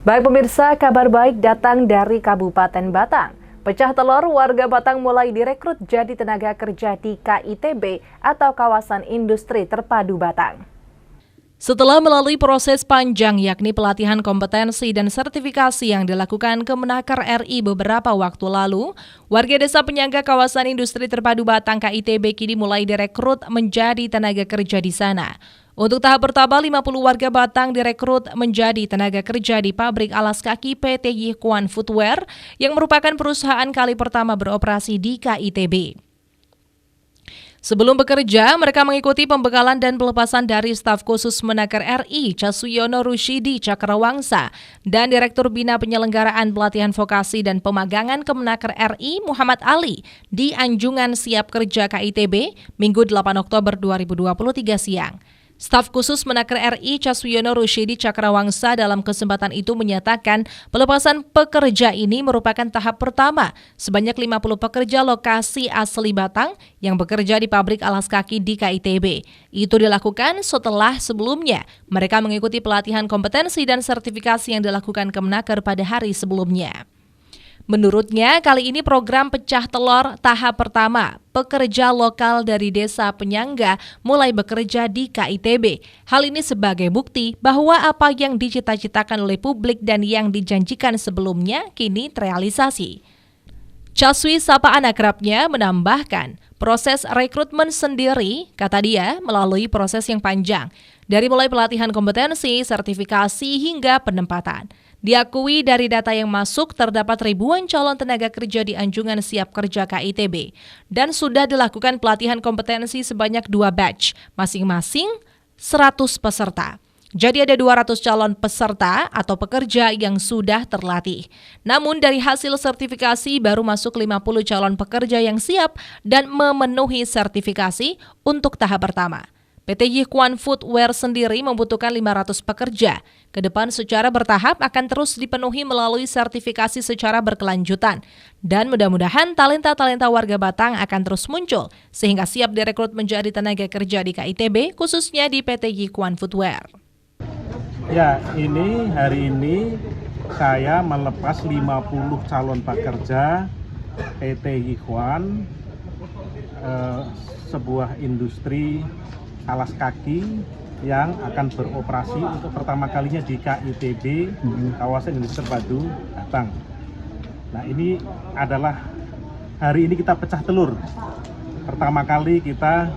Baik pemirsa, kabar baik datang dari Kabupaten Batang. Pecah telur, warga Batang mulai direkrut jadi tenaga kerja di KITB atau Kawasan Industri Terpadu Batang. Setelah melalui proses panjang yakni pelatihan kompetensi dan sertifikasi yang dilakukan Kemenaker RI beberapa waktu lalu, warga Desa Penyangga Kawasan Industri Terpadu Batang KITB kini mulai direkrut menjadi tenaga kerja di sana. Untuk tahap pertama, 50 warga Batang direkrut menjadi tenaga kerja di pabrik alas kaki PT Yihkuan Footwear yang merupakan perusahaan kali pertama beroperasi di KITB. Sebelum bekerja, mereka mengikuti pembekalan dan pelepasan dari staf khusus Menaker RI Casuyono Rushidi Cakrawangsa dan Direktur Bina Penyelenggaraan Pelatihan Vokasi dan Pemagangan Kemenaker RI Muhammad Ali di Anjungan Siap Kerja KITB Minggu 8 Oktober 2023 siang. Staf khusus Menaker RI Casuyono Rushidi Cakrawangsa dalam kesempatan itu menyatakan pelepasan pekerja ini merupakan tahap pertama sebanyak 50 pekerja lokasi asli Batang yang bekerja di pabrik alas kaki di KITB. Itu dilakukan setelah sebelumnya mereka mengikuti pelatihan kompetensi dan sertifikasi yang dilakukan Kemenaker pada hari sebelumnya. Menurutnya, kali ini program pecah telur tahap pertama, pekerja lokal dari Desa Penyangga mulai bekerja di KITB. Hal ini sebagai bukti bahwa apa yang dicita-citakan oleh publik dan yang dijanjikan sebelumnya kini terrealisasi. Caswi sapaan akrabnya menambahkan, proses rekrutmen sendiri, kata dia, melalui proses yang panjang, dari mulai pelatihan kompetensi, sertifikasi, hingga penempatan. Diakui dari data yang masuk terdapat ribuan calon tenaga kerja di Anjungan Siap Kerja KITB dan sudah dilakukan pelatihan kompetensi sebanyak 2 batch, masing-masing 100 peserta. Jadi ada 200 calon peserta atau pekerja yang sudah terlatih. Namun dari hasil sertifikasi baru masuk 50 calon pekerja yang siap dan memenuhi sertifikasi untuk tahap pertama. PT Yihkuan Footwear sendiri membutuhkan 500 pekerja. Kedepan secara bertahap akan terus dipenuhi melalui sertifikasi secara berkelanjutan. Dan mudah-mudahan talenta-talenta warga Batang akan terus muncul sehingga siap direkrut menjadi tenaga kerja di KITB khususnya di PT Yihkuan Footwear. Ya, hari ini saya melepas 50 calon pekerja PT Yihkuan, sebuah industri alas kaki yang akan beroperasi untuk pertama kalinya di KITB, Kawasan Industri Terpadu Batang. Nah, ini adalah hari ini kita pecah telur. Pertama kali kita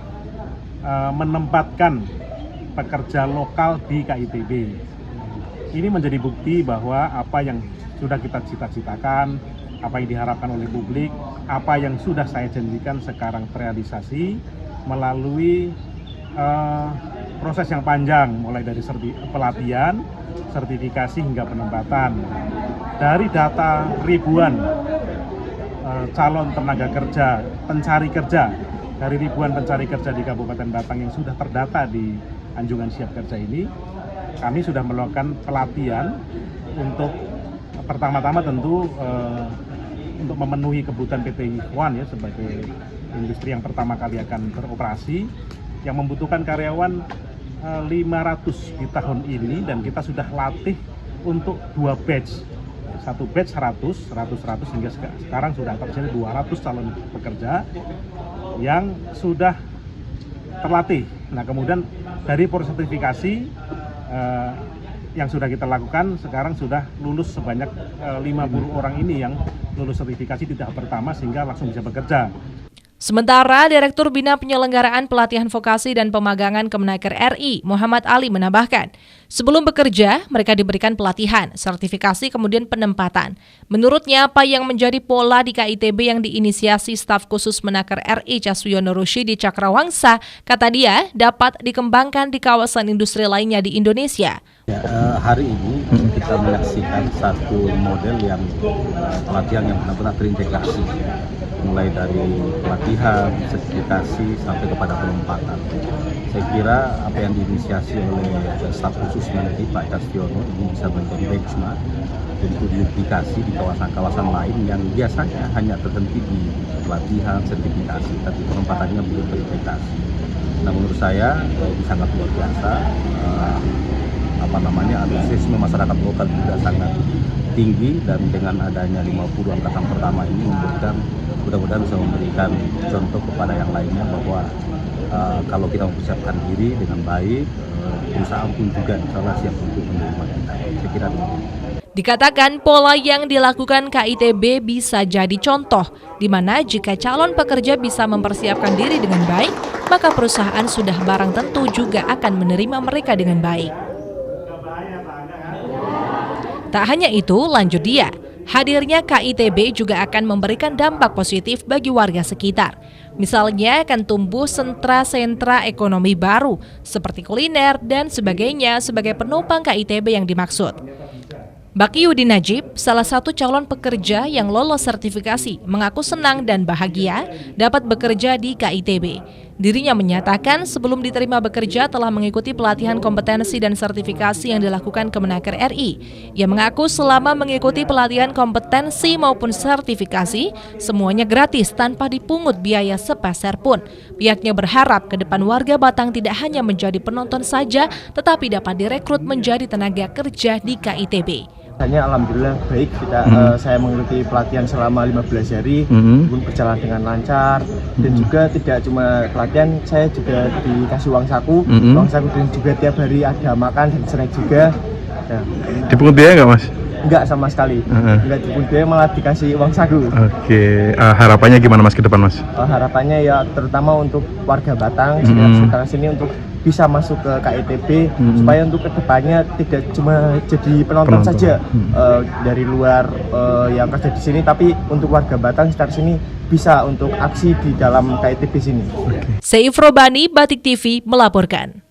menempatkan pekerja lokal di KITB. Ini menjadi bukti bahwa apa yang sudah kita cita-citakan, apa yang diharapkan oleh publik, apa yang sudah saya janjikan sekarang terrealisasi melalui proses yang panjang, mulai dari pelatihan, sertifikasi hingga penempatan. Dari data ribuan calon tenaga kerja, pencari kerja, dari ribuan pencari kerja di Kabupaten Batang yang sudah terdata di Anjungan Siap Kerja ini, kami sudah melakukan pelatihan untuk pertama-tama tentu untuk memenuhi kebutuhan PT Yihkuan ya sebagai industri yang pertama kali akan beroperasi, yang membutuhkan karyawan 500 di tahun ini, dan kita sudah latih untuk 2 batch. Satu batch 100 hingga sekarang sudah terjadi 200 calon pekerja yang sudah terlatih. Nah, kemudian dari proses sertifikasi yang sudah kita lakukan, sekarang sudah lulus sebanyak 50 orang ini yang lulus sertifikasi di tahap pertama sehingga langsung bisa bekerja. Sementara Direktur Bina Penyelenggaraan Pelatihan Vokasi dan Pemagangan Kemenaker RI Muhammad Ali menambahkan, sebelum bekerja mereka diberikan pelatihan, sertifikasi kemudian penempatan. Menurutnya apa yang menjadi pola di KITB yang diinisiasi staf khusus Menaker RI Casuyono Rushidi Cakrawangsa, kata dia dapat dikembangkan di kawasan industri lainnya di Indonesia. Ya, hari ini kita menyaksikan satu model yang pelatihan yang benar-benar terintegrasi, mulai dari pelatihan, sertifikasi sampai kepada penempatan. Saya kira apa yang diinisiasi oleh staf khusus Menki Pak Casuyono ini bisa menjadi benchmark untuk diduplikasi di kawasan-kawasan lain yang biasanya hanya terhenti di pelatihan, sertifikasi, tapi penempatannya belum terintegrasi. Nah, menurut saya ini sangat luar biasa. antusiasme masyarakat lokal juga sangat tinggi, dan dengan adanya 50 angkatan pertama ini mudah-mudahan bisa memberikan contoh kepada yang lainnya bahwa kalau kita mempersiapkan diri dengan baik, perusahaan pun juga insya Allah siap untuk menerima kita. Saya kira demikian. Dikatakan pola yang dilakukan KITB bisa jadi contoh, di mana jika calon pekerja bisa mempersiapkan diri dengan baik, maka perusahaan sudah barang tentu juga akan menerima mereka dengan baik. Tak hanya itu, lanjut dia, hadirnya KITB juga akan memberikan dampak positif bagi warga sekitar. Misalnya akan tumbuh sentra-sentra ekonomi baru, seperti kuliner dan sebagainya sebagai penopang KITB yang dimaksud. Bakyudin Najib, salah satu calon pekerja yang lolos sertifikasi, mengaku senang dan bahagia dapat bekerja di KITB. Dirinya menyatakan sebelum diterima bekerja telah mengikuti pelatihan kompetensi dan sertifikasi yang dilakukan Kemenaker RI. Ia mengaku selama mengikuti pelatihan kompetensi maupun sertifikasi, semuanya gratis tanpa dipungut biaya sepeser pun. Pihaknya berharap ke depan warga Batang tidak hanya menjadi penonton saja, tetapi dapat direkrut menjadi tenaga kerja di KITB. Alhamdulillah baik, saya mengikuti pelatihan selama 15 hari, pun berjalan dengan lancar, dan juga tidak cuma pelatihan, saya juga dikasih uang saku, dan juga tiap hari ada makan dan snack juga. Ya. Dipungut biaya nggak, Mas? Enggak sama sekali, enggak dipungut biaya, malah dikasih uang saku. Oke, harapannya gimana Mas ke depan, Mas? Harapannya ya terutama untuk warga Batang sekitar sini untuk bisa masuk ke KITB, supaya untuk kedepannya tidak cuma jadi penonton saja dari luar yang kerja di sini, tapi untuk warga Batang sekitar sini bisa untuk aksi di dalam KITB sini. Seif Robani, Batik TV melaporkan.